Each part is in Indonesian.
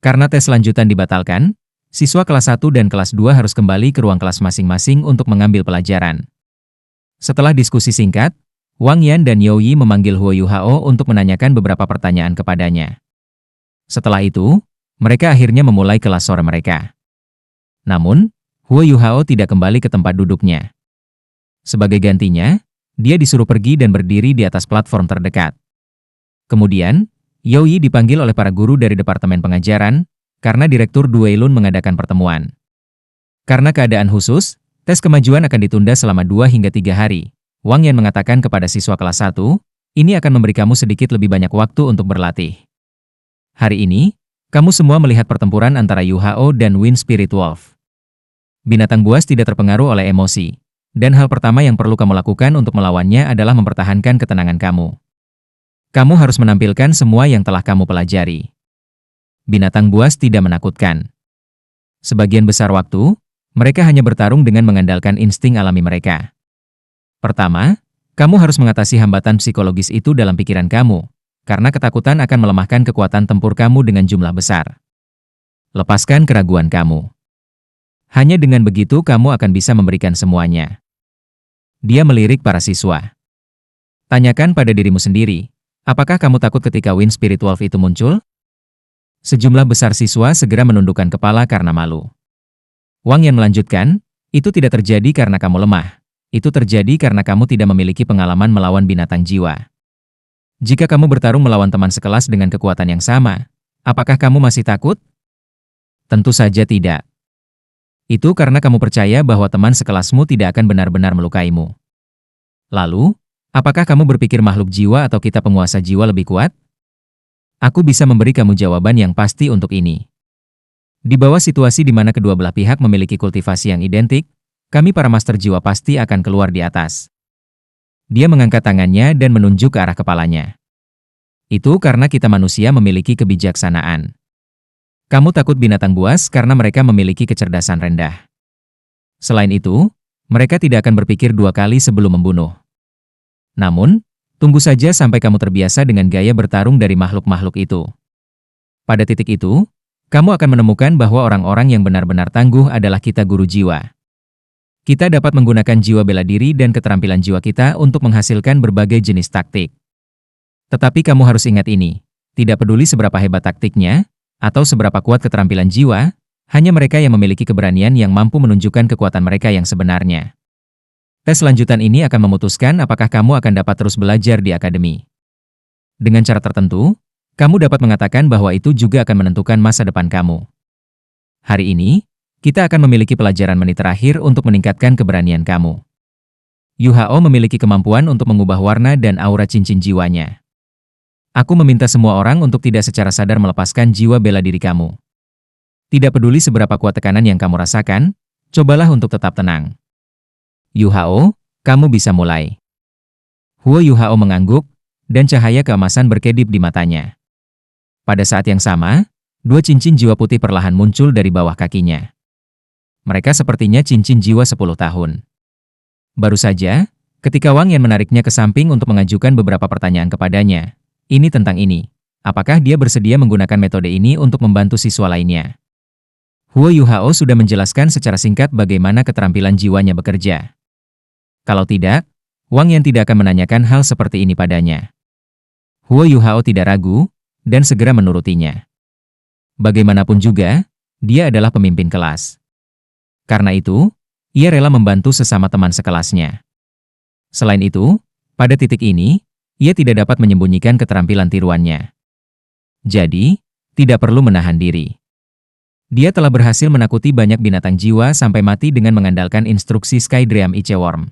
Karena tes lanjutan dibatalkan, siswa kelas 1 dan kelas 2 harus kembali ke ruang kelas masing-masing untuk mengambil pelajaran. Setelah diskusi singkat, Wang Yan dan You Yi memanggil Huo Yuhao untuk menanyakan beberapa pertanyaan kepadanya. Setelah itu, mereka akhirnya memulai kelas sore mereka. Namun, Huo Yuhao tidak kembali ke tempat duduknya. Sebagai gantinya, dia disuruh pergi dan berdiri di atas platform terdekat. Kemudian, You Yi dipanggil oleh para guru dari Departemen Pengajaran, karena Direktur Dueilun mengadakan pertemuan. Karena keadaan khusus, tes kemajuan akan ditunda selama 2 hingga 3 hari. Wang Yan mengatakan kepada siswa kelas 1, ini akan memberi kamu sedikit lebih banyak waktu untuk berlatih. Hari ini, kamu semua melihat pertempuran antara Yu Hao dan Wind Spirit Wolf. Binatang buas tidak terpengaruh oleh emosi, dan hal pertama yang perlu kamu lakukan untuk melawannya adalah mempertahankan ketenangan kamu. Kamu harus menampilkan semua yang telah kamu pelajari. Binatang buas tidak menakutkan. Sebagian besar waktu, mereka hanya bertarung dengan mengandalkan insting alami mereka. Pertama, kamu harus mengatasi hambatan psikologis itu dalam pikiran kamu, karena ketakutan akan melemahkan kekuatan tempur kamu dengan jumlah besar. Lepaskan keraguan kamu. Hanya dengan begitu kamu akan bisa memberikan semuanya. Dia melirik para siswa. Tanyakan pada dirimu sendiri, apakah kamu takut ketika Wind Spirit Wolf itu muncul? Sejumlah besar siswa segera menundukkan kepala karena malu. Wang Yan melanjutkan, itu tidak terjadi karena kamu lemah. Itu terjadi karena kamu tidak memiliki pengalaman melawan binatang jiwa. Jika kamu bertarung melawan teman sekelas dengan kekuatan yang sama, apakah kamu masih takut? Tentu saja tidak. Itu karena kamu percaya bahwa teman sekelasmu tidak akan benar-benar melukaimu. Lalu, apakah kamu berpikir makhluk jiwa atau kita penguasa jiwa lebih kuat? Aku bisa memberi kamu jawaban yang pasti untuk ini. Di bawah situasi di mana kedua belah pihak memiliki kultivasi yang identik, kami para master jiwa pasti akan keluar di atas. Dia mengangkat tangannya dan menunjuk ke arah kepalanya. Itu karena kita manusia memiliki kebijaksanaan. Kamu takut binatang buas karena mereka memiliki kecerdasan rendah. Selain itu, mereka tidak akan berpikir 2 kali sebelum membunuh. Namun, tunggu saja sampai kamu terbiasa dengan gaya bertarung dari makhluk-makhluk itu. Pada titik itu, kamu akan menemukan bahwa orang-orang yang benar-benar tangguh adalah kita guru jiwa. Kita dapat menggunakan jiwa bela diri dan keterampilan jiwa kita untuk menghasilkan berbagai jenis taktik. Tetapi kamu harus ingat ini, tidak peduli seberapa hebat taktiknya, atau seberapa kuat keterampilan jiwa, hanya mereka yang memiliki keberanian yang mampu menunjukkan kekuatan mereka yang sebenarnya. Tes lanjutan ini akan memutuskan apakah kamu akan dapat terus belajar di akademi. Dengan cara tertentu, kamu dapat mengatakan bahwa itu juga akan menentukan masa depan kamu. Hari ini, kita akan memiliki pelajaran menit terakhir untuk meningkatkan keberanian kamu. Yu Hao memiliki kemampuan untuk mengubah warna dan aura cincin jiwanya. Aku meminta semua orang untuk tidak secara sadar melepaskan jiwa bela diri kamu. Tidak peduli seberapa kuat tekanan yang kamu rasakan, cobalah untuk tetap tenang. Yu Hao, kamu bisa mulai. Huo Yu Hao mengangguk, dan cahaya keemasan berkedip di matanya. Pada saat yang sama, 2 cincin jiwa putih perlahan muncul dari bawah kakinya. Mereka sepertinya cincin jiwa 10 tahun. Baru saja, ketika Wang Yan menariknya ke samping untuk mengajukan beberapa pertanyaan kepadanya, ini tentang ini. Apakah dia bersedia menggunakan metode ini untuk membantu siswa lainnya? Huo Yu Hao sudah menjelaskan secara singkat bagaimana keterampilan jiwanya bekerja. Kalau tidak, Wang Yan tidak akan menanyakan hal seperti ini padanya. Huo Yu Hao tidak ragu, dan segera menurutinya. Bagaimanapun juga, dia adalah pemimpin kelas. Karena itu, ia rela membantu sesama teman sekelasnya. Selain itu, pada titik ini, ia tidak dapat menyembunyikan keterampilan tiruannya. Jadi, tidak perlu menahan diri. Dia telah berhasil menakuti banyak binatang jiwa sampai mati dengan mengandalkan instruksi Sky Dream Iceworm.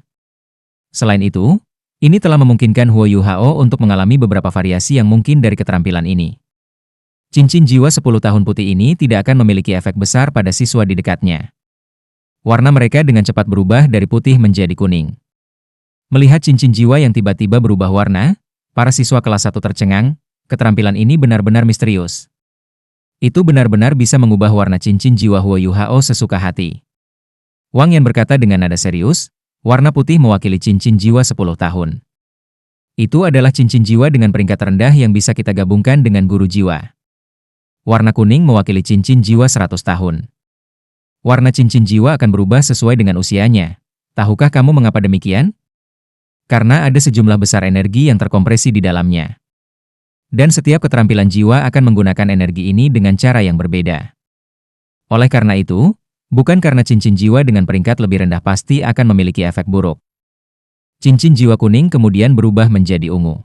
Selain itu, ini telah memungkinkan Huo Yu Hao untuk mengalami beberapa variasi yang mungkin dari keterampilan ini. Cincin jiwa 10 tahun putih ini tidak akan memiliki efek besar pada siswa di dekatnya. Warna mereka dengan cepat berubah dari putih menjadi kuning. Melihat cincin jiwa yang tiba-tiba berubah warna, para siswa kelas 1 tercengang, keterampilan ini benar-benar misterius. Itu benar-benar bisa mengubah warna cincin jiwa Huo Yu Hao sesuka hati. Wang Yan berkata dengan nada serius, warna putih mewakili cincin jiwa 10 tahun. Itu adalah cincin jiwa dengan peringkat rendah yang bisa kita gabungkan dengan guru jiwa. Warna kuning mewakili cincin jiwa 100 tahun. Warna cincin jiwa akan berubah sesuai dengan usianya. Tahukah kamu mengapa demikian? Karena ada sejumlah besar energi yang terkompresi di dalamnya. Dan setiap keterampilan jiwa akan menggunakan energi ini dengan cara yang berbeda. Oleh karena itu, bukan karena cincin jiwa dengan peringkat lebih rendah pasti akan memiliki efek buruk. Cincin jiwa kuning kemudian berubah menjadi ungu.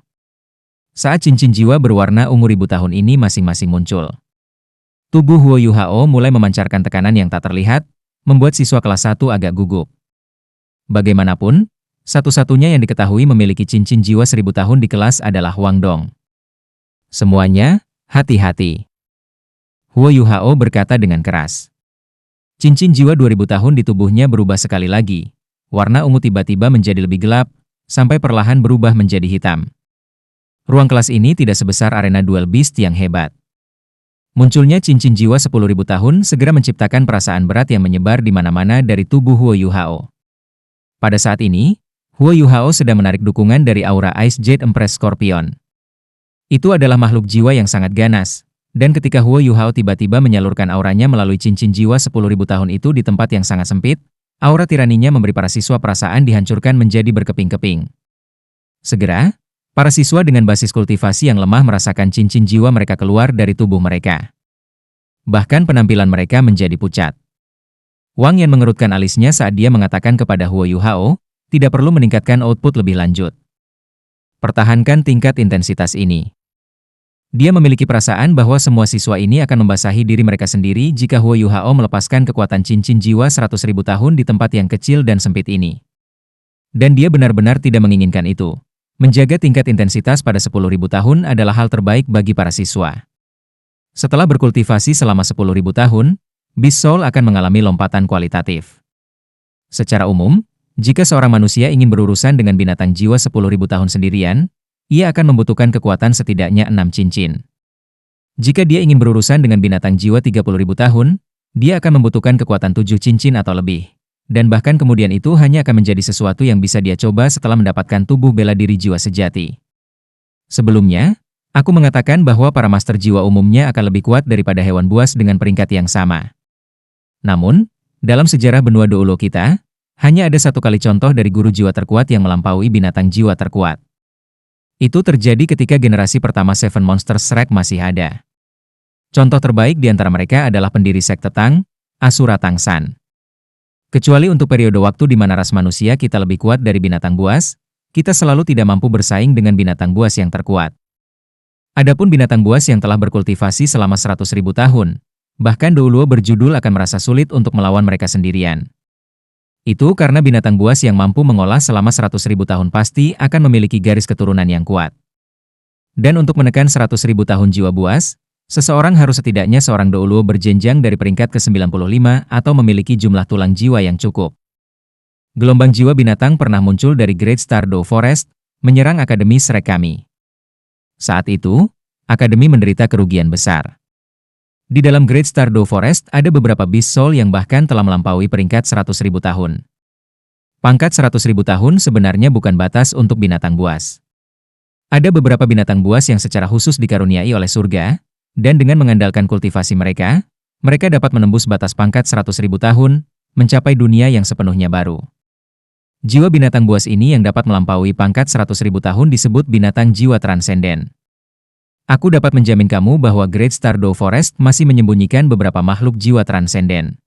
Saat cincin jiwa berwarna ungu 1000 tahun ini masing-masing muncul, tubuh Huo Yuhao mulai memancarkan tekanan yang tak terlihat, membuat siswa kelas 1 agak gugup. Bagaimanapun, satu-satunya yang diketahui memiliki cincin jiwa 1000 tahun di kelas adalah Wang Dong. Semuanya, hati-hati. Huo Yuhao berkata dengan keras. Cincin jiwa 2000 tahun di tubuhnya berubah sekali lagi. Warna ungu tiba-tiba menjadi lebih gelap, sampai perlahan berubah menjadi hitam. Ruang kelas ini tidak sebesar arena duel beast yang hebat. Munculnya cincin jiwa 10.000 tahun segera menciptakan perasaan berat yang menyebar di mana-mana dari tubuh Huo Yuhao. Pada saat ini, Huo Yuhao sedang menarik dukungan dari aura Ice Jade Empress Scorpion. Itu adalah makhluk jiwa yang sangat ganas, dan ketika Huo Yuhao tiba-tiba menyalurkan auranya melalui cincin jiwa 10.000 tahun itu di tempat yang sangat sempit, aura tiraninya memberi para siswa perasaan dihancurkan menjadi berkeping-keping. Segera, para siswa dengan basis kultivasi yang lemah merasakan cincin jiwa mereka keluar dari tubuh mereka. Bahkan penampilan mereka menjadi pucat. Wang Yan mengerutkan alisnya saat dia mengatakan kepada Huo Yuhao, tidak perlu meningkatkan output lebih lanjut. Pertahankan tingkat intensitas ini. Dia memiliki perasaan bahwa semua siswa ini akan membasahi diri mereka sendiri jika Huo Yuhao melepaskan kekuatan cincin jiwa 100.000 tahun di tempat yang kecil dan sempit ini. Dan dia benar-benar tidak menginginkan itu. Menjaga tingkat intensitas pada 10.000 tahun adalah hal terbaik bagi para siswa. Setelah berkultivasi selama 10.000 tahun, Beast Soul akan mengalami lompatan kualitatif. Secara umum, jika seorang manusia ingin berurusan dengan binatang jiwa 10.000 tahun sendirian, ia akan membutuhkan kekuatan setidaknya 6 cincin. Jika dia ingin berurusan dengan binatang jiwa 30.000 tahun, dia akan membutuhkan kekuatan 7 cincin atau lebih. Dan bahkan kemudian itu hanya akan menjadi sesuatu yang bisa dia coba setelah mendapatkan tubuh bela diri jiwa sejati. Sebelumnya, aku mengatakan bahwa para master jiwa umumnya akan lebih kuat daripada hewan buas dengan peringkat yang sama. Namun, dalam sejarah benua Doulo kita, hanya ada satu kali contoh dari guru jiwa terkuat yang melampaui binatang jiwa terkuat. Itu terjadi ketika generasi pertama Seven Monsters Shrek masih ada. Contoh terbaik di antara mereka adalah pendiri sekte Tang, Asura Tang San. Kecuali untuk periode waktu di mana ras manusia kita lebih kuat dari binatang buas, kita selalu tidak mampu bersaing dengan binatang buas yang terkuat. Adapun binatang buas yang telah berkultivasi selama 100.000 tahun, bahkan Doulo berjudul akan merasa sulit untuk melawan mereka sendirian. Itu karena binatang buas yang mampu mengolah selama 100.000 tahun pasti akan memiliki garis keturunan yang kuat. Dan untuk menekan 100.000 tahun jiwa buas, seseorang harus setidaknya seorang Doulo berjenjang dari peringkat ke-95 atau memiliki jumlah tulang jiwa yang cukup. Gelombang jiwa binatang pernah muncul dari Great Stardew Forest, menyerang Akademi Shrek kami. Saat itu, Akademi menderita kerugian besar. Di dalam Great Stardew Forest ada beberapa Beast Soul yang bahkan telah melampaui peringkat 100.000 tahun. Pangkat 100.000 tahun sebenarnya bukan batas untuk binatang buas. Ada beberapa binatang buas yang secara khusus dikaruniai oleh surga, dan dengan mengandalkan kultivasi mereka, mereka dapat menembus batas pangkat 100.000 tahun, mencapai dunia yang sepenuhnya baru. Jiwa binatang buas ini yang dapat melampaui pangkat 100.000 tahun disebut binatang jiwa transenden. Aku dapat menjamin kamu bahwa Great Stardew Forest masih menyembunyikan beberapa makhluk jiwa transenden.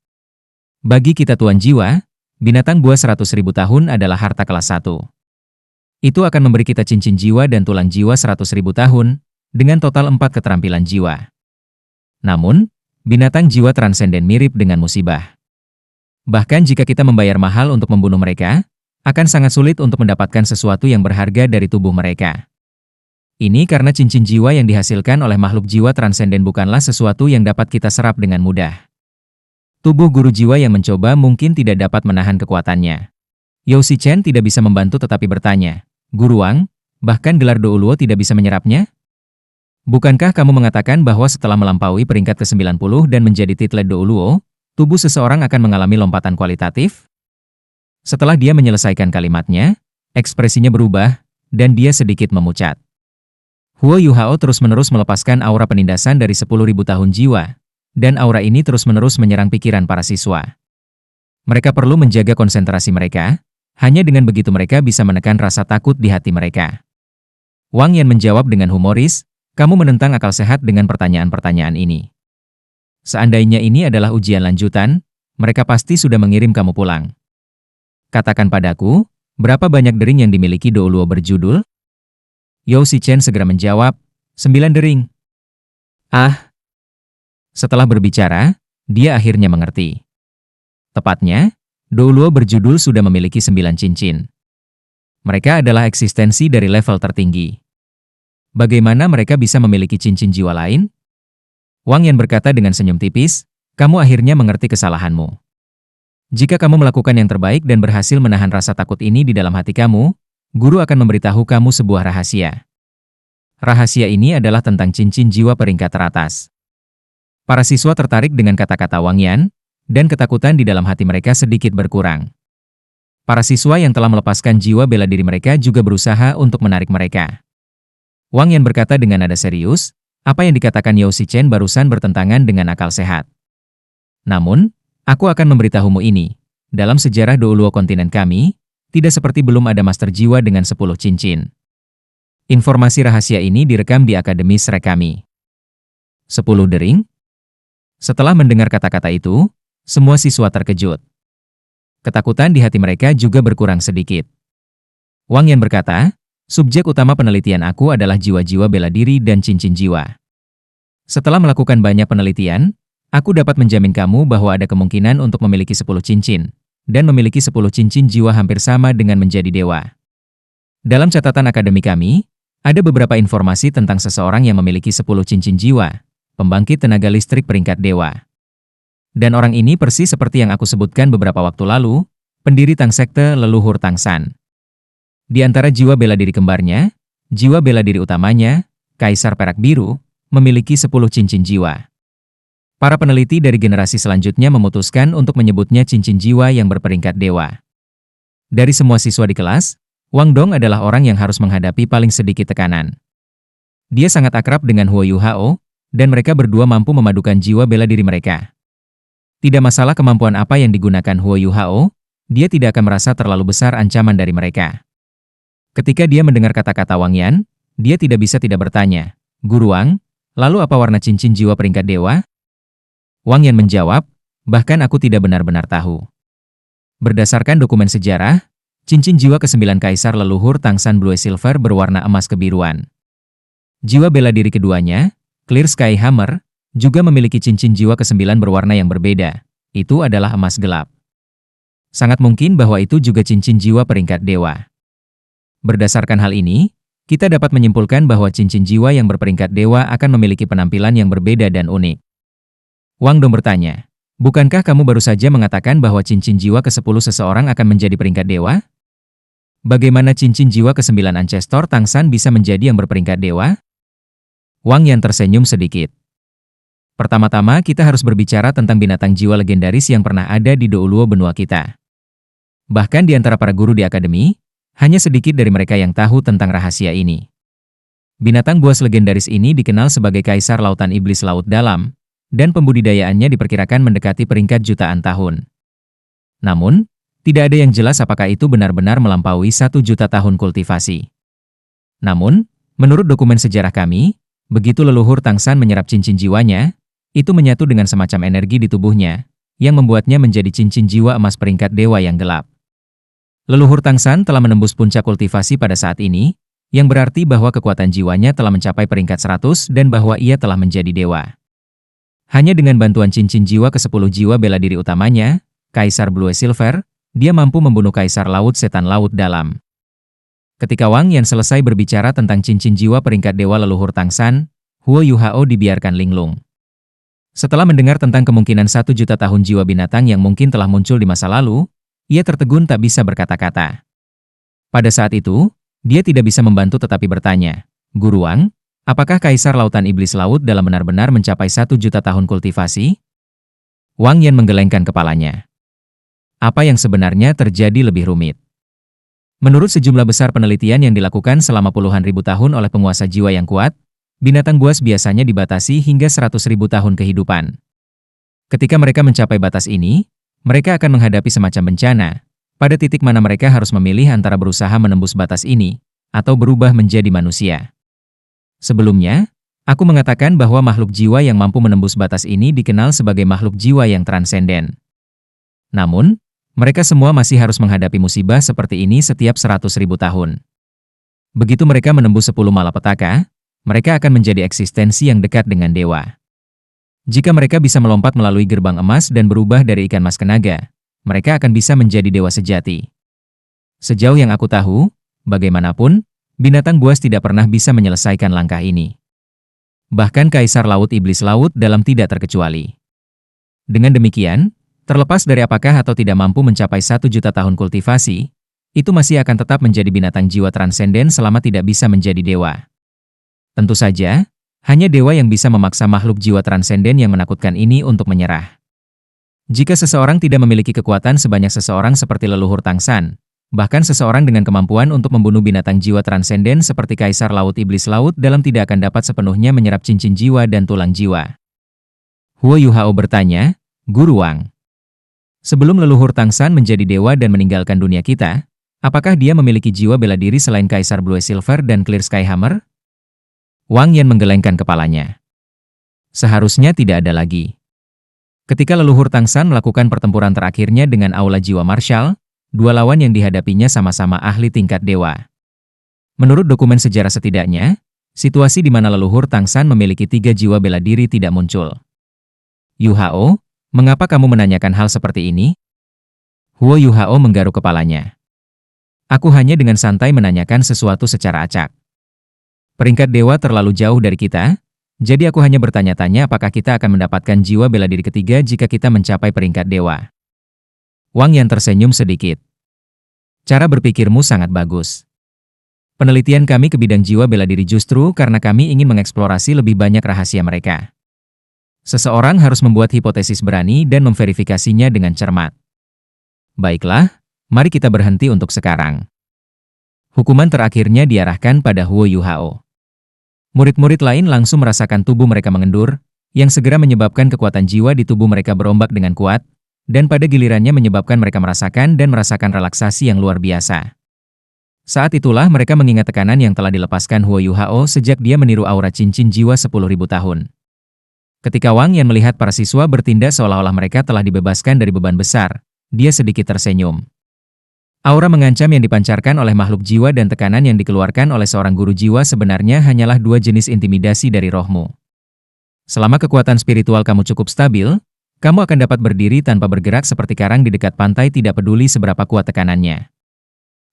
Bagi kita tuan jiwa, binatang buas 100.000 tahun adalah harta kelas 1. Itu akan memberi kita cincin jiwa dan tulang jiwa 100.000 tahun, dengan total 4 keterampilan jiwa. Namun, binatang jiwa transenden mirip dengan musibah. Bahkan jika kita membayar mahal untuk membunuh mereka, akan sangat sulit untuk mendapatkan sesuatu yang berharga dari tubuh mereka. Ini karena cincin jiwa yang dihasilkan oleh makhluk jiwa transenden bukanlah sesuatu yang dapat kita serap dengan mudah. Tubuh guru jiwa yang mencoba mungkin tidak dapat menahan kekuatannya. Yao Chen tidak bisa membantu tetapi bertanya, Guru Wang, bahkan gelar Doulo tidak bisa menyerapnya? Bukankah kamu mengatakan bahwa setelah melampaui peringkat ke-90 dan menjadi title Doulo, tubuh seseorang akan mengalami lompatan kualitatif? Setelah dia menyelesaikan kalimatnya, ekspresinya berubah, dan dia sedikit memucat. Huo Yuhao terus-menerus melepaskan aura penindasan dari 10.000 tahun jiwa, dan aura ini terus-menerus menyerang pikiran para siswa. Mereka perlu menjaga konsentrasi mereka, hanya dengan begitu mereka bisa menekan rasa takut di hati mereka. Wang Yan menjawab dengan humoris, "Kamu menentang akal sehat dengan pertanyaan-pertanyaan ini. Seandainya ini adalah ujian lanjutan, mereka pasti sudah mengirim kamu pulang. Katakan padaku, berapa banyak dering yang dimiliki Douluo berjudul?" Yao Shichen segera menjawab, 9 dering. Ah! Setelah berbicara, dia akhirnya mengerti. Tepatnya, Douluo berjudul sudah memiliki 9 cincin. Mereka adalah eksistensi dari level tertinggi. Bagaimana mereka bisa memiliki cincin jiwa lain? Wang Yan berkata dengan senyum tipis, "Kamu akhirnya mengerti kesalahanmu. Jika kamu melakukan yang terbaik dan berhasil menahan rasa takut ini di dalam hati kamu, guru akan memberitahu kamu sebuah rahasia. Rahasia ini adalah tentang cincin jiwa peringkat teratas." Para siswa tertarik dengan kata-kata Wang Yan, dan ketakutan di dalam hati mereka sedikit berkurang. Para siswa yang telah melepaskan jiwa bela diri mereka juga berusaha untuk menarik mereka. Wang Yan berkata dengan nada serius, "Apa yang dikatakan Yao Shichen barusan bertentangan dengan akal sehat. Namun, aku akan memberitahumu ini. Dalam sejarah Douluo kontinen kami, tidak seperti belum ada master jiwa dengan 10 cincin. Informasi rahasia ini direkam di Akademi Shrek kami." 10 dering? Setelah mendengar kata-kata itu, semua siswa terkejut. Ketakutan di hati mereka juga berkurang sedikit. Wang Yan berkata, "Subjek utama penelitian aku adalah jiwa-jiwa bela diri dan cincin jiwa. Setelah melakukan banyak penelitian, aku dapat menjamin kamu bahwa ada kemungkinan untuk memiliki 10 cincin, dan memiliki 10 cincin jiwa hampir sama dengan menjadi dewa. Dalam catatan akademi kami, ada beberapa informasi tentang seseorang yang memiliki 10 cincin jiwa, pembangkit tenaga listrik peringkat dewa. Dan orang ini persis seperti yang aku sebutkan beberapa waktu lalu, pendiri Tang Sekte leluhur Tang San. Di antara jiwa bela diri kembarnya, jiwa bela diri utamanya, Kaisar Perak Biru, memiliki 10 cincin jiwa. Para peneliti dari generasi selanjutnya memutuskan untuk menyebutnya cincin jiwa yang berperingkat dewa. Dari semua siswa di kelas, Wang Dong adalah orang yang harus menghadapi paling sedikit tekanan. Dia sangat akrab dengan Huo Yuhao, dan mereka berdua mampu memadukan jiwa bela diri mereka. Tidak masalah kemampuan apa yang digunakan Huo Yuhao, dia tidak akan merasa terlalu besar ancaman dari mereka. Ketika dia mendengar kata-kata Wang Yan, dia tidak bisa tidak bertanya, "Guru Wang, lalu apa warna cincin jiwa peringkat dewa?" Wang Yan menjawab, "Bahkan aku tidak benar-benar tahu. Berdasarkan dokumen sejarah, cincin jiwa ke-9 Kaisar leluhur Tang San Blue Silver berwarna emas kebiruan. Jiwa bela diri keduanya, Clear Sky Hammer, juga memiliki cincin jiwa ke-9 berwarna yang berbeda. Itu adalah emas gelap. Sangat mungkin bahwa itu juga cincin jiwa peringkat dewa. Berdasarkan hal ini, kita dapat menyimpulkan bahwa cincin jiwa yang berperingkat dewa akan memiliki penampilan yang berbeda dan unik." Wang Dong bertanya, "Bukankah kamu baru saja mengatakan bahwa cincin jiwa ke-10 seseorang akan menjadi peringkat dewa? Bagaimana cincin jiwa ke-9 Ancestor Tang San bisa menjadi yang berperingkat dewa?" Wang Yan tersenyum sedikit. "Pertama-tama kita harus berbicara tentang binatang jiwa legendaris yang pernah ada di Douluo benua kita. Bahkan di antara para guru di akademi, hanya sedikit dari mereka yang tahu tentang rahasia ini. Binatang buas legendaris ini dikenal sebagai Kaisar Lautan Iblis Laut Dalam, dan pembudidayaannya diperkirakan mendekati peringkat jutaan tahun. Namun, tidak ada yang jelas apakah itu benar-benar melampaui 1 juta tahun kultivasi. Namun, menurut dokumen sejarah kami, begitu leluhur Tang San menyerap cincin jiwanya, itu menyatu dengan semacam energi di tubuhnya, yang membuatnya menjadi cincin jiwa emas peringkat dewa yang gelap. Leluhur Tang San telah menembus puncak kultivasi pada saat ini, yang berarti bahwa kekuatan jiwanya telah mencapai peringkat 100 dan bahwa ia telah menjadi dewa. Hanya dengan bantuan cincin jiwa ke-10 jiwa bela diri utamanya, Kaisar Blue Silver, dia mampu membunuh Kaisar Laut Setan Laut Dalam." Ketika Wang Yan selesai berbicara tentang cincin jiwa peringkat dewa leluhur Tang San, Huo Yuhao dibiarkan linglung. Setelah mendengar tentang kemungkinan 1 juta tahun jiwa binatang yang mungkin telah muncul di masa lalu, ia tertegun tak bisa berkata-kata. Pada saat itu, dia tidak bisa membantu tetapi bertanya, "Guru Wang, apakah Kaisar Lautan Iblis Laut Dalam benar-benar mencapai 1 juta tahun kultivasi?" Wang Yan menggelengkan kepalanya. Apa yang sebenarnya terjadi lebih rumit. Menurut sejumlah besar penelitian yang dilakukan selama puluhan ribu tahun oleh penguasa jiwa yang kuat, binatang buas biasanya dibatasi hingga 100.000 tahun kehidupan. Ketika mereka mencapai batas ini, mereka akan menghadapi semacam bencana, pada titik mana mereka harus memilih antara berusaha menembus batas ini, atau berubah menjadi manusia. Sebelumnya, aku mengatakan bahwa makhluk jiwa yang mampu menembus batas ini dikenal sebagai makhluk jiwa yang transenden. Namun, mereka semua masih harus menghadapi musibah seperti ini setiap 100.000 tahun. Begitu mereka menembus 10 malapetaka, mereka akan menjadi eksistensi yang dekat dengan dewa. Jika mereka bisa melompat melalui gerbang emas dan berubah dari ikan mas ke naga, mereka akan bisa menjadi dewa sejati. Sejauh yang aku tahu, bagaimanapun, binatang buas tidak pernah bisa menyelesaikan langkah ini. Bahkan Kaisar Laut Iblis Laut dalam tidak terkecuali. Dengan demikian, terlepas dari apakah atau tidak mampu mencapai 1 juta tahun kultivasi, itu masih akan tetap menjadi binatang jiwa transenden selama tidak bisa menjadi dewa. Tentu saja, hanya dewa yang bisa memaksa makhluk jiwa transenden yang menakutkan ini untuk menyerah. Jika seseorang tidak memiliki kekuatan sebanyak seseorang seperti leluhur Tang San, bahkan seseorang dengan kemampuan untuk membunuh binatang jiwa transenden seperti Kaisar Laut Iblis Laut dalam tidak akan dapat sepenuhnya menyerap cincin jiwa dan tulang jiwa. Huo Yuhao bertanya, Guru Wang. Sebelum leluhur Tang San menjadi dewa dan meninggalkan dunia kita, apakah dia memiliki jiwa bela diri selain Kaisar Blue Silver dan Clear Sky Hammer? Wang Yan menggelengkan kepalanya. Seharusnya tidak ada lagi. Ketika leluhur Tang San melakukan pertempuran terakhirnya dengan Aula Jiwa Marshal, dua lawan yang dihadapinya sama-sama ahli tingkat dewa. Menurut dokumen sejarah setidaknya, situasi di mana leluhur Tang San memiliki 3 jiwa bela diri tidak muncul. Yuhao, mengapa kamu menanyakan hal seperti ini? Huo Yuhao menggaruk kepalanya. Aku hanya dengan santai menanyakan sesuatu secara acak. Peringkat dewa terlalu jauh dari kita, jadi aku hanya bertanya-tanya apakah kita akan mendapatkan jiwa bela diri ketiga jika kita mencapai peringkat dewa. Wang Yan tersenyum sedikit. Cara berpikirmu sangat bagus. Penelitian kami ke bidang jiwa bela diri justru karena kami ingin mengeksplorasi lebih banyak rahasia mereka. Seseorang harus membuat hipotesis berani dan memverifikasinya dengan cermat. Baiklah, mari kita berhenti untuk sekarang. Hukuman terakhirnya diarahkan pada Huo Yuhao. Murid-murid lain langsung merasakan tubuh mereka mengendur, yang segera menyebabkan kekuatan jiwa di tubuh mereka berombak dengan kuat, dan pada gilirannya menyebabkan mereka merasakan relaksasi yang luar biasa. Saat itulah mereka mengingat tekanan yang telah dilepaskan Huo Yuhao sejak dia meniru aura cincin jiwa 10.000 tahun. Ketika Wang Yan melihat para siswa bertindak seolah-olah mereka telah dibebaskan dari beban besar, dia sedikit tersenyum. Aura mengancam yang dipancarkan oleh makhluk jiwa dan tekanan yang dikeluarkan oleh seorang guru jiwa sebenarnya hanyalah 2 jenis intimidasi dari rohmu. Selama kekuatan spiritual kamu cukup stabil, kamu akan dapat berdiri tanpa bergerak seperti karang di dekat pantai tidak peduli seberapa kuat tekanannya.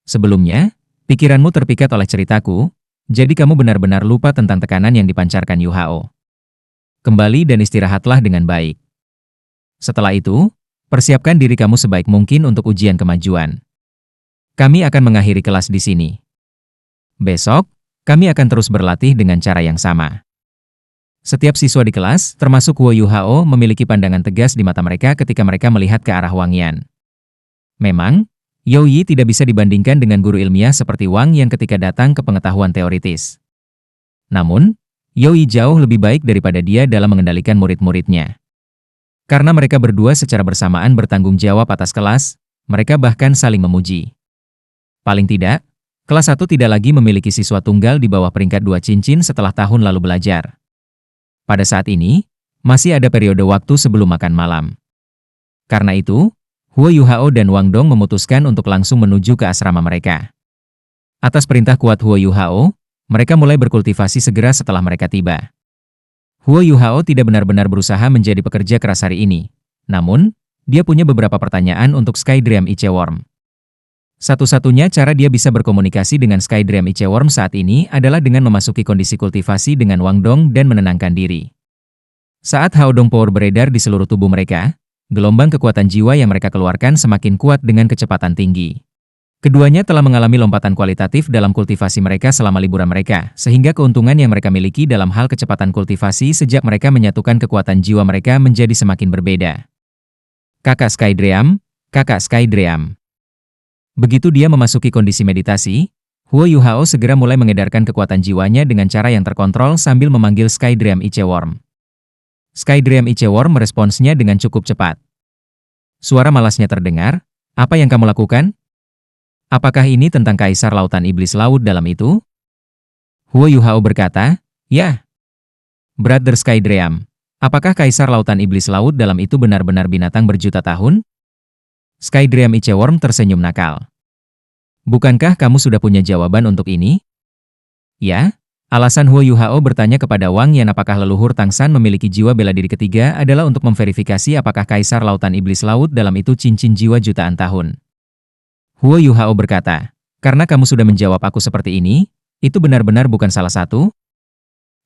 Sebelumnya, pikiranmu terpikat oleh ceritaku, jadi kamu benar-benar lupa tentang tekanan yang dipancarkan Yuhao. Kembali dan istirahatlah dengan baik. Setelah itu, persiapkan diri kamu sebaik mungkin untuk ujian kemajuan. Kami akan mengakhiri kelas di sini. Besok, kami akan terus berlatih dengan cara yang sama. Setiap siswa di kelas, termasuk Huo Yuhao, memiliki pandangan tegas di mata mereka ketika mereka melihat ke arah Wang Yan. Memang, Youyi tidak bisa dibandingkan dengan guru ilmiah seperti Wang Yan ketika datang ke pengetahuan teoritis. Namun, Youyi jauh lebih baik daripada dia dalam mengendalikan murid-muridnya. Karena mereka berdua secara bersamaan bertanggung jawab atas kelas, mereka bahkan saling memuji. Paling tidak, kelas 1 tidak lagi memiliki siswa tunggal di bawah peringkat 2 cincin setelah tahun lalu belajar. Pada saat ini, masih ada periode waktu sebelum makan malam. Karena itu, Huo Yuhao dan Wang Dong memutuskan untuk langsung menuju ke asrama mereka. Atas perintah kuat Huo Yuhao, mereka mulai berkultivasi segera setelah mereka tiba. Huo Yuhao tidak benar-benar berusaha menjadi pekerja keras hari ini. Namun, dia punya beberapa pertanyaan untuk Skydream Iceworm. Satu-satunya cara dia bisa berkomunikasi dengan Skydream Iceworm saat ini adalah dengan memasuki kondisi kultivasi dengan Wang Dong dan menenangkan diri. Saat Haodong Power beredar di seluruh tubuh mereka, gelombang kekuatan jiwa yang mereka keluarkan semakin kuat dengan kecepatan tinggi. Keduanya telah mengalami lompatan kualitatif dalam kultivasi mereka selama liburan mereka, sehingga keuntungan yang mereka miliki dalam hal kecepatan kultivasi sejak mereka menyatukan kekuatan jiwa mereka menjadi semakin berbeda. Kakak Skydream, Kakak Skydream. Begitu dia memasuki kondisi meditasi, Huo Yuhao segera mulai mengedarkan kekuatan jiwanya dengan cara yang terkontrol sambil memanggil Sky Dream Ichewurm. Sky Dream Ichewurm meresponsnya dengan cukup cepat. Suara malasnya terdengar, "Apa yang kamu lakukan? Apakah ini tentang Kaisar Lautan Iblis Laut dalam itu?" Huo Yuhao berkata, "Ya. Brother Sky Dream, apakah Kaisar Lautan Iblis Laut dalam itu benar-benar binatang berjuta tahun?" Sky Dream Ichewurm tersenyum nakal. "Bukankah kamu sudah punya jawaban untuk ini?" "Ya." Alasan Huo Yuhao bertanya kepada Wang Yan apakah leluhur Tang San memiliki jiwa bela diri ketiga adalah untuk memverifikasi apakah Kaisar Lautan Iblis Laut dalam itu cincin jiwa jutaan tahun. Huo Yuhao berkata, "Karena kamu sudah menjawab aku seperti ini, itu benar-benar bukan salah satu?"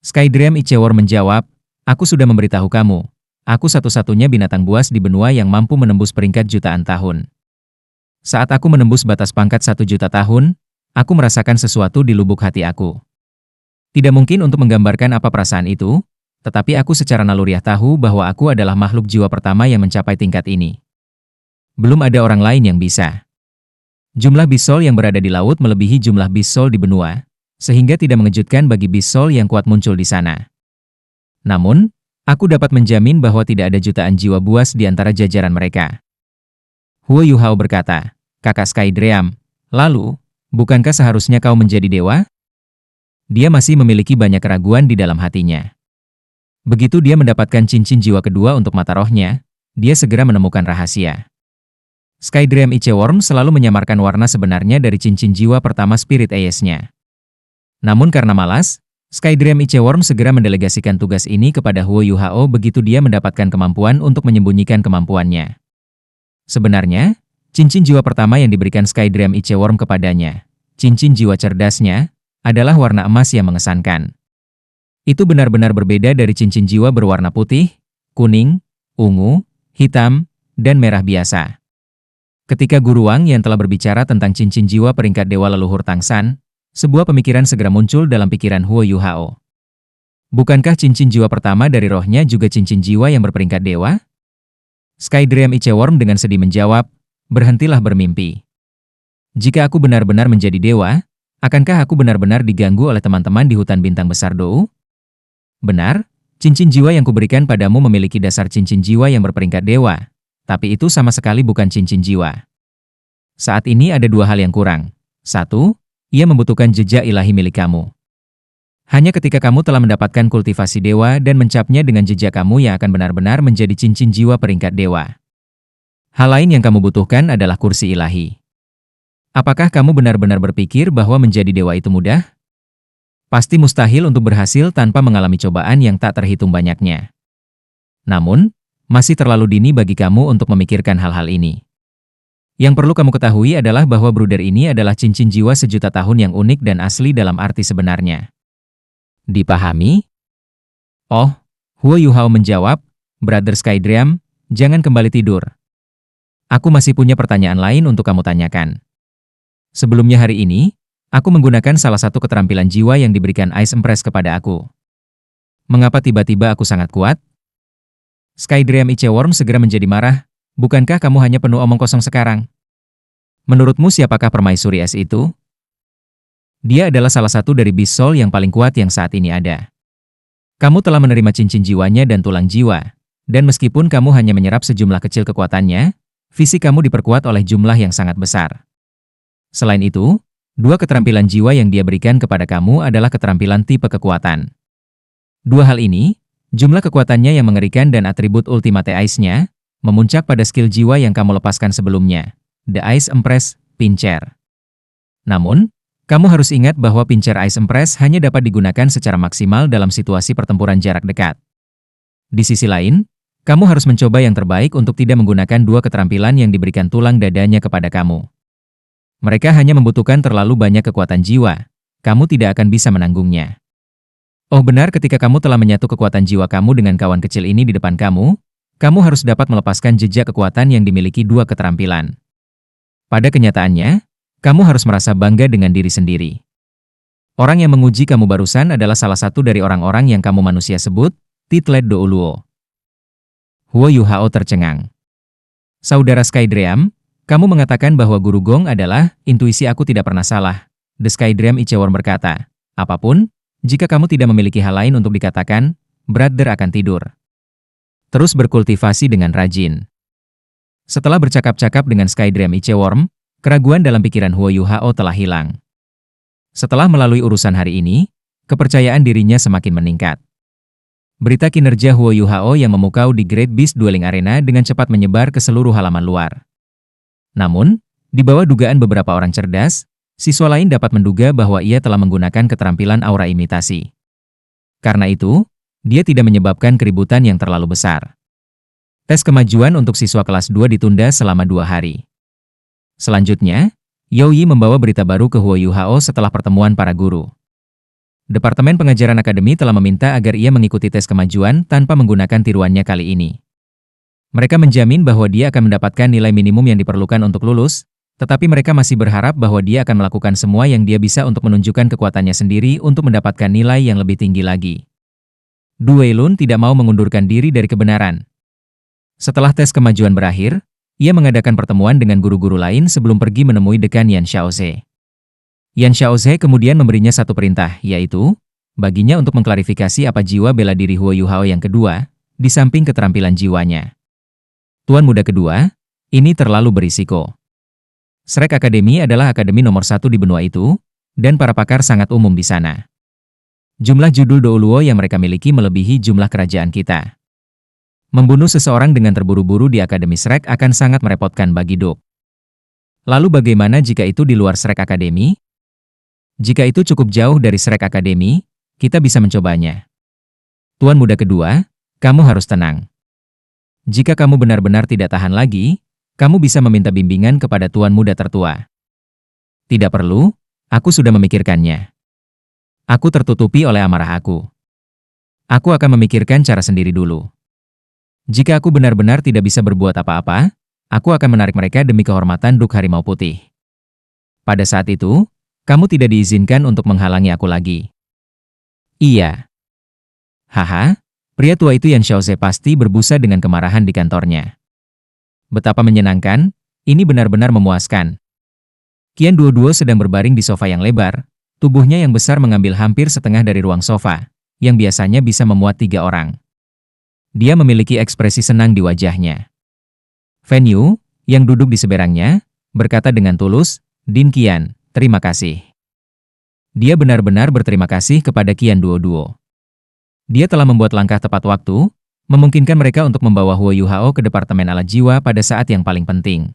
Sky Dream Ichewurm menjawab, "Aku sudah memberitahu kamu. Aku satu-satunya binatang buas di benua yang mampu menembus peringkat jutaan tahun. Saat aku menembus batas pangkat 1 juta tahun, aku merasakan sesuatu di lubuk hati aku. Tidak mungkin untuk menggambarkan apa perasaan itu, tetapi aku secara naluriah tahu bahwa aku adalah makhluk jiwa pertama yang mencapai tingkat ini. Belum ada orang lain yang bisa. Jumlah bisol yang berada di laut melebihi jumlah bisol di benua, sehingga tidak mengejutkan bagi bisol yang kuat muncul di sana. Namun, aku dapat menjamin bahwa tidak ada jutaan jiwa buas di antara jajaran mereka." Huo Yuhao berkata, "Kakak Sky Dream, lalu, bukankah seharusnya kau menjadi dewa?" Dia masih memiliki banyak keraguan di dalam hatinya. Begitu dia mendapatkan cincin jiwa kedua untuk mata rohnya, dia segera menemukan rahasia. Sky Dream Ichewurm selalu menyamarkan warna sebenarnya dari cincin jiwa pertama Spirit Eyes-nya. Namun karena malas, Sky Dream Ichewurm segera mendelegasikan tugas ini kepada Huo Yuhao begitu dia mendapatkan kemampuan untuk menyembunyikan kemampuannya. Sebenarnya, cincin jiwa pertama yang diberikan Sky Dream Ichewurm kepadanya, cincin jiwa cerdasnya, adalah warna emas yang mengesankan. Itu benar-benar berbeda dari cincin jiwa berwarna putih, kuning, ungu, hitam, dan merah biasa. Ketika Guru Wang yang telah berbicara tentang cincin jiwa peringkat dewa leluhur Tang San, sebuah pemikiran segera muncul dalam pikiran Huo Yuhao. Bukankah cincin jiwa pertama dari rohnya juga cincin jiwa yang berperingkat dewa? Sky Dream Ichewurm dengan sedih menjawab, "Berhentilah bermimpi. Jika aku benar-benar menjadi dewa, akankah aku benar-benar diganggu oleh teman-teman di hutan bintang besar Dou? Benar, cincin jiwa yang kuberikan padamu memiliki dasar cincin jiwa yang berperingkat dewa, tapi itu sama sekali bukan cincin jiwa. Saat ini ada dua hal yang kurang. 1, ia membutuhkan jejak ilahi milik kamu. Hanya ketika kamu telah mendapatkan kultivasi dewa dan mencapnya dengan jejak kamu yang akan benar-benar menjadi cincin jiwa peringkat dewa. Hal lain yang kamu butuhkan adalah kursi ilahi. Apakah kamu benar-benar berpikir bahwa menjadi dewa itu mudah? Pasti mustahil untuk berhasil tanpa mengalami cobaan yang tak terhitung banyaknya. Namun, masih terlalu dini bagi kamu untuk memikirkan hal-hal ini. Yang perlu kamu ketahui adalah bahwa bruder ini adalah cincin jiwa sejuta tahun yang unik dan asli dalam arti sebenarnya. Dipahami?" "Oh," Huo Yuhao menjawab, "Brother Sky Dream, jangan kembali tidur. Aku masih punya pertanyaan lain untuk kamu tanyakan. Sebelumnya hari ini, aku menggunakan salah satu keterampilan jiwa yang diberikan Ice Empress kepada aku. Mengapa tiba-tiba aku sangat kuat?" Sky Dream Ichewurm segera menjadi marah, "Bukankah kamu hanya penuh omong kosong sekarang? Menurutmu siapakah permaisuri es itu? Dia adalah salah satu dari bisol yang paling kuat yang saat ini ada. Kamu telah menerima cincin jiwanya dan tulang jiwa, dan meskipun kamu hanya menyerap sejumlah kecil kekuatannya, fisik kamu diperkuat oleh jumlah yang sangat besar. Selain itu, dua keterampilan jiwa yang dia berikan kepada kamu adalah keterampilan tipe kekuatan. Dua hal ini, jumlah kekuatannya yang mengerikan dan atribut Ultimate Ice-nya, memuncak pada skill jiwa yang kamu lepaskan sebelumnya, The Ice Empress, Pincer. Namun, kamu harus ingat bahwa Pincer Ice Empress hanya dapat digunakan secara maksimal dalam situasi pertempuran jarak dekat. Di sisi lain, kamu harus mencoba yang terbaik untuk tidak menggunakan dua keterampilan yang diberikan tulang dadanya kepada kamu. Mereka hanya membutuhkan terlalu banyak kekuatan jiwa. Kamu tidak akan bisa menanggungnya. Oh benar, ketika kamu telah menyatu kekuatan jiwa kamu dengan kawan kecil ini di depan kamu harus dapat melepaskan jejak kekuatan yang dimiliki dua keterampilan. Pada kenyataannya, kamu harus merasa bangga dengan diri sendiri. Orang yang menguji kamu barusan adalah salah satu dari orang-orang yang kamu manusia sebut, Titlet Douluo. Huo Yuhao tercengang. Saudara Sky Dream, Kamu mengatakan bahwa Guru Gong adalah, intuisi aku tidak pernah salah. The Sky Dream Ichewon berkata, apapun, jika kamu tidak memiliki hal lain untuk dikatakan, brother akan tidur. Terus berkultivasi dengan rajin. Setelah bercakap-cakap dengan Sky Dream Ichewon, keraguan dalam pikiran Huo Yuhao telah hilang. Setelah melalui urusan hari ini, kepercayaan dirinya semakin meningkat. Berita kinerja Huo Yuhao yang memukau di Great Beast Dueling Arena dengan cepat menyebar ke seluruh halaman luar. Namun, di bawah dugaan beberapa orang cerdas, siswa lain dapat menduga bahwa ia telah menggunakan keterampilan aura imitasi. Karena itu, dia tidak menyebabkan keributan yang terlalu besar. Tes kemajuan untuk siswa kelas 2 ditunda selama 2 hari. Selanjutnya, Youyi membawa berita baru ke Huo Yuhao setelah pertemuan para guru. Departemen Pengajaran Akademi telah meminta agar ia mengikuti tes kemajuan tanpa menggunakan tiruannya kali ini. Mereka menjamin bahwa dia akan mendapatkan nilai minimum yang diperlukan untuk lulus, tetapi mereka masih berharap bahwa dia akan melakukan semua yang dia bisa untuk menunjukkan kekuatannya sendiri untuk mendapatkan nilai yang lebih tinggi lagi. Du Weilun tidak mau mengundurkan diri dari kebenaran. Setelah tes kemajuan berakhir, ia mengadakan pertemuan dengan guru-guru lain sebelum pergi menemui dekan Yan Xiaoze. Yan Xiaoze kemudian memberinya satu perintah, yaitu, baginya untuk mengklarifikasi apa jiwa bela diri Huo Yuhao yang kedua, di samping keterampilan jiwanya. Tuan muda kedua, ini terlalu berisiko. Shrek Academy adalah akademi nomor 1 di benua itu, dan para pakar sangat umum di sana. Jumlah judul Douluo yang mereka miliki melebihi jumlah kerajaan kita. Membunuh seseorang dengan terburu-buru di Akademi Shrek akan sangat merepotkan bagi Duk. Lalu bagaimana jika itu di luar Shrek Academy? Jika itu cukup jauh dari Shrek Academy, kita bisa mencobanya. Tuan muda kedua, kamu harus tenang. Jika kamu benar-benar tidak tahan lagi, kamu bisa meminta bimbingan kepada tuan muda tertua. Tidak perlu, aku sudah memikirkannya. Aku tertutupi oleh amarah aku. Aku akan memikirkan cara sendiri dulu. Jika aku benar-benar tidak bisa berbuat apa-apa, aku akan menarik mereka demi kehormatan Duk Harimau Putih. Pada saat itu, kamu tidak diizinkan untuk menghalangi aku lagi. Iya. Haha, pria tua itu Yan Xiaoze pasti berbusa dengan kemarahan di kantornya. Betapa menyenangkan, ini benar-benar memuaskan. Qian Duoduo sedang berbaring di sofa yang lebar, tubuhnya yang besar mengambil hampir setengah dari ruang sofa, yang biasanya bisa memuat 3 orang. Dia memiliki ekspresi senang di wajahnya. Fan Yu, yang duduk di seberangnya, berkata dengan tulus, Din Qian, terima kasih. Dia benar-benar berterima kasih kepada Qian Duoduo. Dia telah membuat langkah tepat waktu, memungkinkan mereka untuk membawa Huo Yuhao ke Departemen Alat Jiwa pada saat yang paling penting.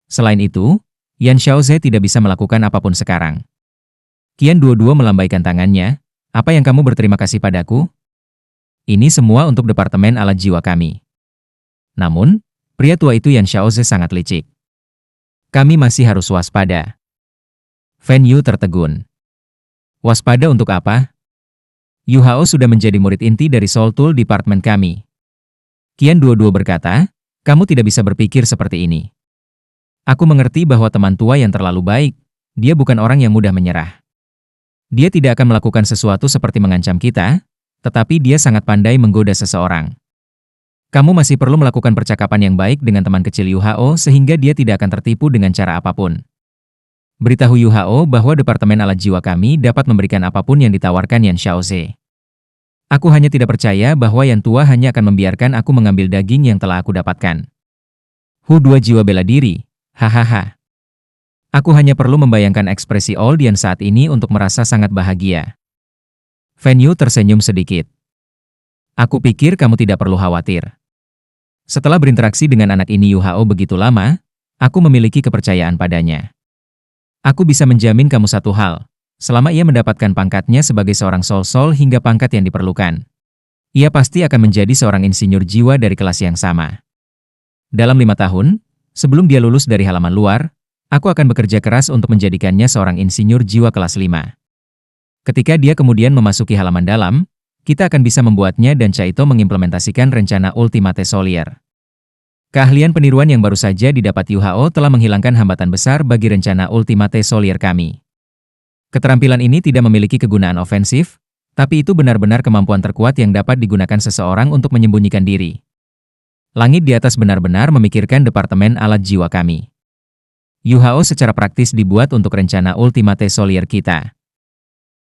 Selain itu, Yan Xiaoze tidak bisa melakukan apapun sekarang. Qian Duoduo melambaikan tangannya, apa yang kamu berterima kasih padaku? Ini semua untuk Departemen Alat Jiwa kami. Namun, pria tua itu Yan Xiaoze sangat licik. Kami masih harus waspada. Fan Yu tertegun. Waspada untuk apa? Yuhao sudah menjadi murid inti dari Soul Tool Department kami. Qian Duoduo berkata, kamu tidak bisa berpikir seperti ini. Aku mengerti bahwa teman tua yang terlalu baik, dia bukan orang yang mudah menyerah. Dia tidak akan melakukan sesuatu seperti mengancam kita, tetapi dia sangat pandai menggoda seseorang. Kamu masih perlu melakukan percakapan yang baik dengan teman kecil Yuhao sehingga dia tidak akan tertipu dengan cara apapun. Beritahu Yuhao bahwa Departemen Alat Jiwa kami dapat memberikan apapun yang ditawarkan Yan Xiaoze. Aku hanya tidak percaya bahwa Yan tua hanya akan membiarkan aku mengambil daging yang telah aku dapatkan. Hu 2 jiwa bela diri, hahaha. Aku hanya perlu membayangkan ekspresi Old Yan saat ini untuk merasa sangat bahagia. Fan Yu tersenyum sedikit. Aku pikir kamu tidak perlu khawatir. Setelah berinteraksi dengan anak ini Yuhao begitu lama, aku memiliki kepercayaan padanya. Aku bisa menjamin kamu satu hal, selama ia mendapatkan pangkatnya sebagai seorang Soul hingga pangkat yang diperlukan. Ia pasti akan menjadi seorang insinyur jiwa dari kelas yang sama. Dalam 5 tahun, sebelum dia lulus dari halaman luar, aku akan bekerja keras untuk menjadikannya seorang insinyur jiwa kelas 5. Ketika dia kemudian memasuki halaman dalam, kita akan bisa membuatnya dan Caito mengimplementasikan rencana Ultimate Solier. Keahlian peniruan yang baru saja didapat Yuhao telah menghilangkan hambatan besar bagi rencana Ultimate Solier kami. Keterampilan ini tidak memiliki kegunaan ofensif, tapi itu benar-benar kemampuan terkuat yang dapat digunakan seseorang untuk menyembunyikan diri. Langit di atas benar-benar memikirkan Departemen Alat Jiwa kami. Yuhao secara praktis dibuat untuk rencana Ultimate Solier kita.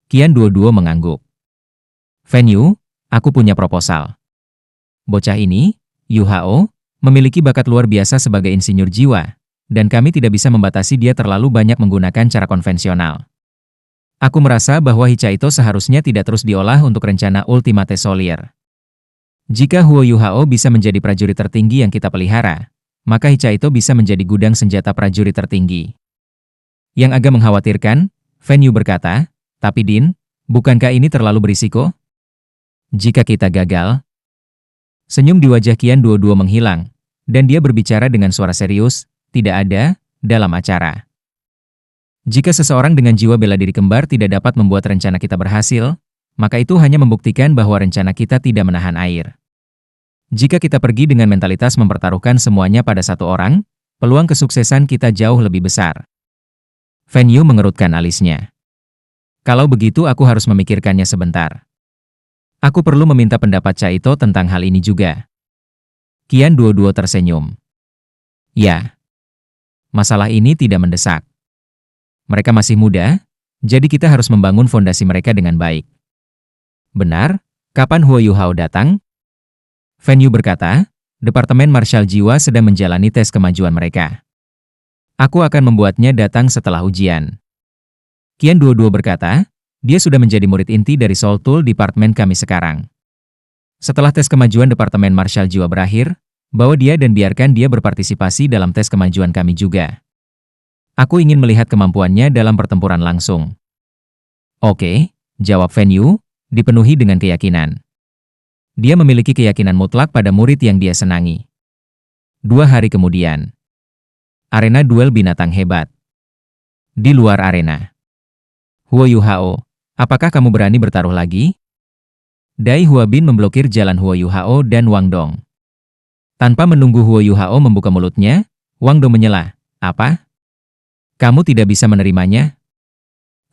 Qian Duoduo mengangguk. Fan Yu, aku punya proposal. Bocah ini, Yuhao, memiliki bakat luar biasa sebagai insinyur jiwa, dan kami tidak bisa membatasi dia terlalu banyak menggunakan cara konvensional. Aku merasa bahwa Hicha itu seharusnya tidak terus diolah untuk rencana Ultimate Solier. Jika Huo Yuhao bisa menjadi prajurit tertinggi yang kita pelihara, maka Hicha itu bisa menjadi gudang senjata prajurit tertinggi. Yang agak mengkhawatirkan, Fan Yu berkata, tapi Din, bukankah ini terlalu berisiko? Jika kita gagal, senyum di wajah Qian Duoduo menghilang, dan dia berbicara dengan suara serius, tidak ada, dalam acara. Jika seseorang dengan jiwa bela diri kembar tidak dapat membuat rencana kita berhasil, maka itu hanya membuktikan bahwa rencana kita tidak menahan air. Jika kita pergi dengan mentalitas mempertaruhkan semuanya pada satu orang, peluang kesuksesan kita jauh lebih besar. Fan Yu mengerutkan alisnya. Kalau begitu aku harus memikirkannya sebentar. Aku perlu meminta pendapat Caito tentang hal ini juga. Qian Duoduo tersenyum. Ya. Masalah ini tidak mendesak. Mereka masih muda, jadi kita harus membangun fondasi mereka dengan baik. Benar, kapan Huo Yuhao datang? Fan Yu berkata, Departemen Marshal Jiwa sedang menjalani tes kemajuan mereka. Aku akan membuatnya datang setelah ujian. Qian Duoduo berkata, dia sudah menjadi murid inti dari Soul Tool Departemen kami sekarang. Setelah tes kemajuan Departemen Marshal Jiwa berakhir, bawa dia dan biarkan dia berpartisipasi dalam tes kemajuan kami juga. Aku ingin melihat kemampuannya dalam pertempuran langsung. Oke, jawab Fan Yu, dipenuhi dengan keyakinan. Dia memiliki keyakinan mutlak pada murid yang dia senangi. 2 hari kemudian. Arena duel binatang hebat. Di luar arena. Huo Yuhao, apakah kamu berani bertaruh lagi? Dai Huabin memblokir jalan Huo Yuhao dan Wang Dong. Tanpa menunggu Huo Yuhao membuka mulutnya, Wang Dong menyela. Apa? Kamu tidak bisa menerimanya?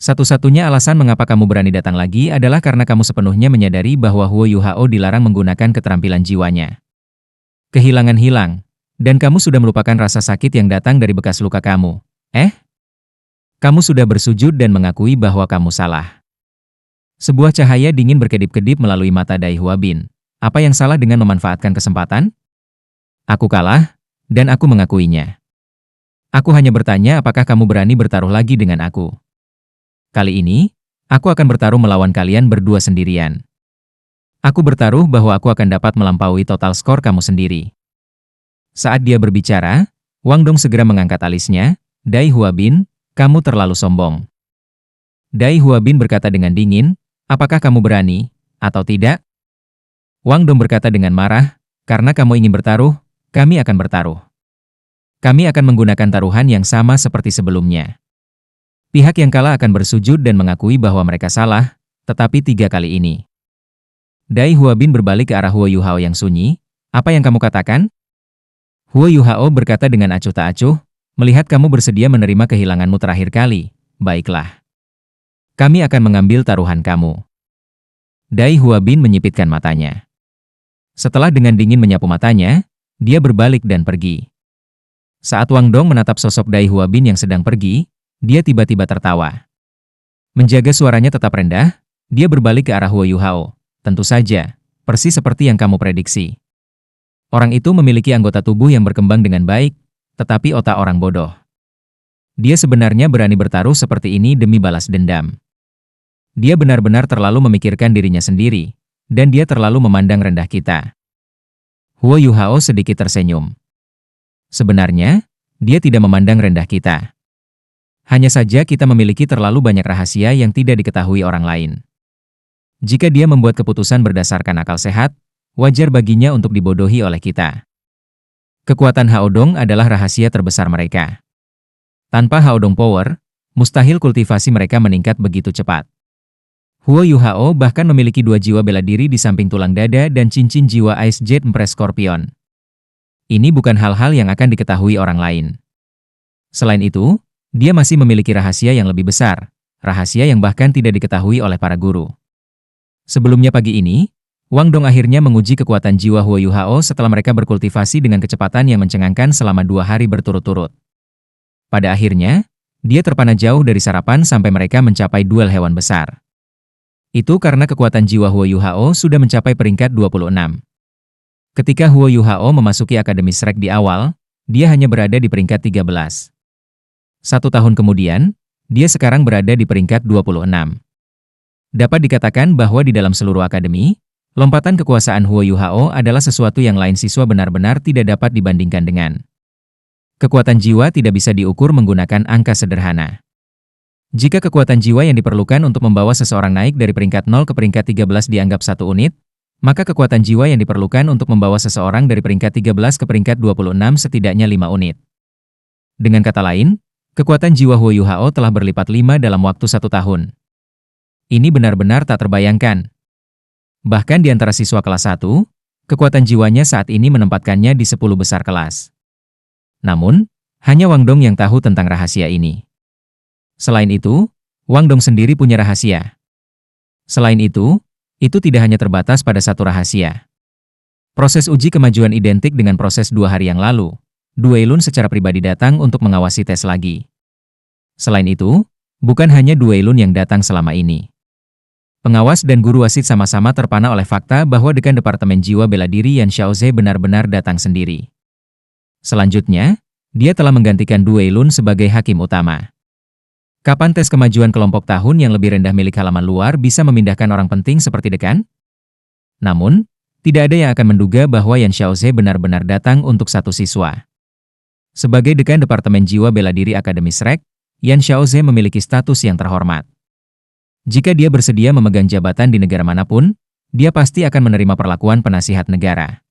Satu-satunya alasan mengapa kamu berani datang lagi adalah karena kamu sepenuhnya menyadari bahwa Huo Yuhao dilarang menggunakan keterampilan jiwanya. Kehilangan hilang, dan kamu sudah melupakan rasa sakit yang datang dari bekas luka kamu. Kamu sudah bersujud dan mengakui bahwa kamu salah. Sebuah cahaya dingin berkedip-kedip melalui mata Dai Huabin. Apa yang salah dengan memanfaatkan kesempatan? Aku kalah, dan aku mengakuinya. Aku hanya bertanya apakah kamu berani bertaruh lagi dengan aku. Kali ini, aku akan bertaruh melawan kalian berdua sendirian. Aku bertaruh bahwa aku akan dapat melampaui total skor kamu sendiri. Saat dia berbicara, Wang Dong segera mengangkat alisnya, Dai Huabin, kamu terlalu sombong. Dai Huabin berkata dengan dingin, apakah kamu berani, atau tidak? Wang Dong berkata dengan marah, karena kamu ingin bertaruh, kami akan bertaruh. Kami akan menggunakan taruhan yang sama seperti sebelumnya. Pihak yang kalah akan bersujud dan mengakui bahwa mereka salah, tetapi 3 kali ini. Dai Huabin berbalik ke arah Huo Yuhao yang sunyi. Apa yang kamu katakan? Huo Yuhao berkata dengan acuh tak acuh, melihat kamu bersedia menerima kehilanganmu terakhir kali, baiklah. Kami akan mengambil taruhan kamu. Dai Huabin menyipitkan matanya. Setelah dengan dingin menyapu matanya, dia berbalik dan pergi. Saat Wang Dong menatap sosok Dai Huabin yang sedang pergi, dia tiba-tiba tertawa. Menjaga suaranya tetap rendah, dia berbalik ke arah Huo Yuhao. Tentu saja, persis seperti yang kamu prediksi. Orang itu memiliki anggota tubuh yang berkembang dengan baik, tetapi otak orang bodoh. Dia sebenarnya berani bertaruh seperti ini demi balas dendam. Dia benar-benar terlalu memikirkan dirinya sendiri, dan dia terlalu memandang rendah kita. Huo Yuhao sedikit tersenyum. Sebenarnya, dia tidak memandang rendah kita. Hanya saja kita memiliki terlalu banyak rahasia yang tidak diketahui orang lain. Jika dia membuat keputusan berdasarkan akal sehat, wajar baginya untuk dibodohi oleh kita. Kekuatan Haodong adalah rahasia terbesar mereka. Tanpa Haodong Power, mustahil kultivasi mereka meningkat begitu cepat. Huo Yuhao bahkan memiliki 2 jiwa bela diri di samping tulang dada dan cincin jiwa Ice Jet Empress Scorpion. Ini bukan hal-hal yang akan diketahui orang lain. Selain itu, dia masih memiliki rahasia yang lebih besar, rahasia yang bahkan tidak diketahui oleh para guru. Sebelumnya pagi ini, Wang Dong akhirnya menguji kekuatan jiwa Huo Yuhao setelah mereka berkultivasi dengan kecepatan yang mencengangkan selama 2 hari berturut-turut. Pada akhirnya, dia terpana jauh dari sarapan sampai mereka mencapai duel hewan besar. Itu karena kekuatan jiwa Huo Yuhao sudah mencapai peringkat 26. Ketika Huo Yuhao memasuki Akademi Shrek di awal, dia hanya berada di peringkat 13. 1 tahun kemudian, dia sekarang berada di peringkat 26. Dapat dikatakan bahwa di dalam seluruh akademi, lompatan kekuasaan Huo Yuhao adalah sesuatu yang lain siswa benar-benar tidak dapat dibandingkan dengan. Kekuatan jiwa tidak bisa diukur menggunakan angka sederhana. Jika kekuatan jiwa yang diperlukan untuk membawa seseorang naik dari peringkat 0 ke peringkat 13 dianggap 1 unit, maka kekuatan jiwa yang diperlukan untuk membawa seseorang dari peringkat 13 ke peringkat 26 setidaknya 5 unit. Dengan kata lain, kekuatan jiwa Huo Yuhao telah berlipat 5 dalam waktu 1 tahun. Ini benar-benar tak terbayangkan. Bahkan di antara siswa kelas 1, kekuatan jiwanya saat ini menempatkannya di 10 besar kelas. Namun, hanya Wang Dong yang tahu tentang rahasia ini. Selain itu, Wang Dong sendiri punya rahasia. Selain itu tidak hanya terbatas pada satu rahasia. Proses uji kemajuan identik dengan proses 2 hari yang lalu. Duelun secara pribadi datang untuk mengawasi tes lagi. Selain itu, bukan hanya Duelun yang datang selama ini. Pengawas dan guru wasit sama-sama terpana oleh fakta bahwa dekan Departemen Jiwa Bela Diri Yan Xiaoze benar-benar datang sendiri. Selanjutnya, dia telah menggantikan Duelun sebagai hakim utama. Kapan tes kemajuan kelompok tahun yang lebih rendah milik halaman luar bisa memindahkan orang penting seperti dekan? Namun, tidak ada yang akan menduga bahwa Yan Xiaoze benar-benar datang untuk satu siswa. Sebagai dekan Departemen Jiwa Bela Diri Akademi Shrek, Yan Xiaoze memiliki status yang terhormat. Jika dia bersedia memegang jabatan di negara manapun, dia pasti akan menerima perlakuan penasihat negara.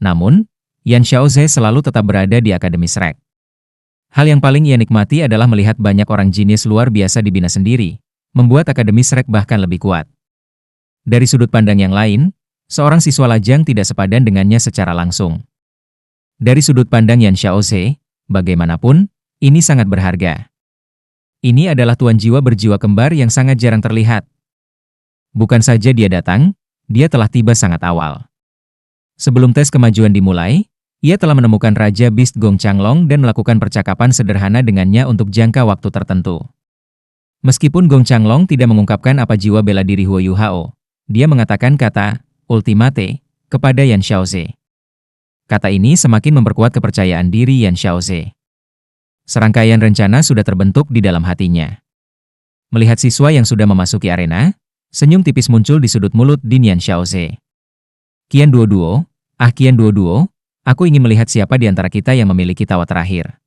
Namun, Yan Xiaoze selalu tetap berada di Akademi Shrek. Hal yang paling ia nikmati adalah melihat banyak orang jenius luar biasa dibina sendiri, membuat Akademi Shrek bahkan lebih kuat. Dari sudut pandang yang lain, seorang siswa lajang tidak sepadan dengannya secara langsung. Dari sudut pandang Yan Xiaoze, bagaimanapun, ini sangat berharga. Ini adalah tuan jiwa berjiwa kembar yang sangat jarang terlihat. Bukan saja dia datang, dia telah tiba sangat awal. Sebelum tes kemajuan dimulai, ia telah menemukan Raja Beast Gong Changlong dan melakukan percakapan sederhana dengannya untuk jangka waktu tertentu. Meskipun Gong Changlong tidak mengungkapkan apa jiwa bela diri Huo Yuhao, dia mengatakan kata ultimate kepada Yan Xiaoze. Kata ini semakin memperkuat kepercayaan diri Yan Xiaoze. Serangkaian rencana sudah terbentuk di dalam hatinya. Melihat siswa yang sudah memasuki arena, senyum tipis muncul di sudut mulut Din Yan Xiaoze. Qian Duo Duo, Qian Duo Duo, aku ingin melihat siapa di antara kita yang memiliki tawa terakhir.